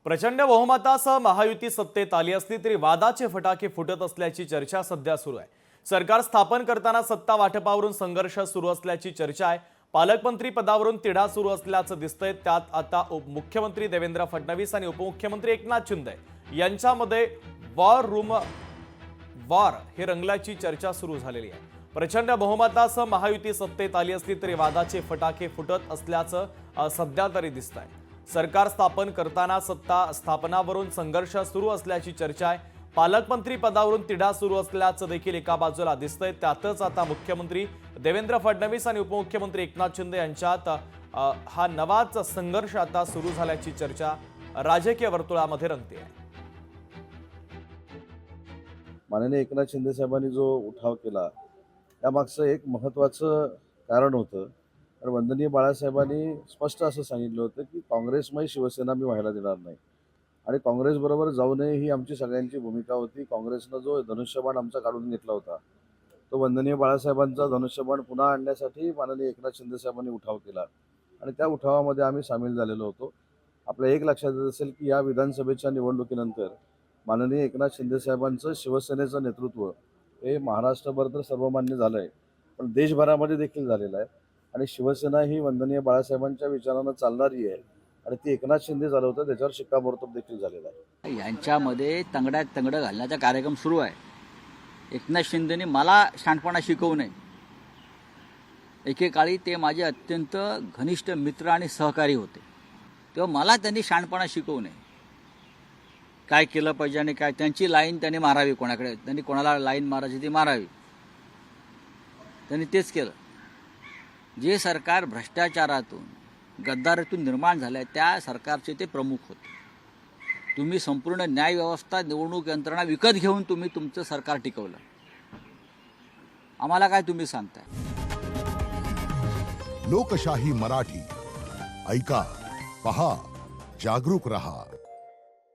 प्रचंड बहुमतासह महायुती सत्तेत आली असली तरी वादाचे फटाके फुटत असल्याची चर्चा सध्या सुरू आहे। सरकार स्थापन करताना सत्ता वाटपावरून संघर्ष सुरू असल्याची चर्चा आहे। पालकमंत्री पदावरून तिढा सुरू असल्याचं दिसतंय। त्यात आता मुख्यमंत्री देवेंद्र फडणवीस आणि उपमुख्यमंत्री एकनाथ शिंदे यांच्यामध्ये वॉर हे रंगल्याची चर्चा सुरू झालेली आहे। प्रचंड बहुमतासह महायुती सत्तेत आली असली तरी वादाचे फटाके फुटत असल्याचं सध्या तरी दिसतंय। सरकार स्थापन करताना सत्ता स्थापनावरून संघर्ष सुरू असल्याची चर्चा आहे। पालकमंत्री पदावरून तिढा सुरू असल्याचं देखील एका बाजूला दिसतंय। त्यातच आता मुख्यमंत्री देवेंद्र फडणवीस आणि उपमुख्यमंत्री एकनाथ शिंदे यांच्यात हा नवाच संघर्ष आता सुरू झाल्याची चर्चा राजकीय वर्तुळामध्ये रंगते आहे। माननीय एकनाथ शिंदे साहेबांनी जो उठाव केला त्यामागचं एक महत्त्वाचं कारण होतं। तर वंदनीय बाळासाहेबांनी स्पष्ट असं सांगितलं होतं की काँग्रेसमय शिवसेना मी व्हायला देणार नाही आणि काँग्रेसबरोबर जाऊ नये ही आमची सगळ्यांची भूमिका होती। काँग्रेसनं जो धनुष्यबाण आमचा काढून घेतला होता तो वंदनीय बाळासाहेबांचा धनुष्यबाण पुन्हा आणण्यासाठी माननीय एकनाथ शिंदे साहेबांनी उठाव केला आणि त्या उठावामध्ये आम्ही सामील झालेलो होतो। आपल्या एक लक्षात येत असेल की या विधानसभेच्या निवडणुकीनंतर माननीय एकनाथ शिंदे साहेबांचं शिवसेनेचं नेतृत्व हे महाराष्ट्रभर तर सर्वमान्य झालं आहे, पण देशभरामध्ये देखील झालेलं आहे आणि शिवसेना ही वंदनीय बाळासाहेबांच्या विचारानं चालणारी आहे आणि ती एकनाथ शिंदे चालवतात त्याच्यावर शिक्कामोर्तब देखील झालेला आहे। यांच्यामध्ये तंगड्यात तंगडं घालण्याचा कार्यक्रम सुरू आहे। एकनाथ शिंदेने मला शहाणपणा शिकवू नये। एकेकाळी ते माझे अत्यंत घनिष्ठ मित्र आणि सहकारी होते, तेव्हा मला त्यांनी शहाणपणा शिकवू नये। काय केलं पाहिजे आणि काय त्यांची लाईन त्यांनी मारावी, कोणाकडे त्यांनी कोणाला लाईन मारायची ती मारावी, त्यांनी तेच केलं। जे सरकार भ्रष्टाचारातून गद्दारीतून निर्माण झालं त्या सरकारचे ते प्रमुख होते। तुम्ही संपूर्ण न्यायव्यवस्था निवडणूक यंत्रणा विकत घेऊन तुम्ही तुमचं सरकार टिकवलं। आम्हाला काय तुम्ही सांगताय? लोकशाही मराठी ऐका, पहा, जागरूक रहा।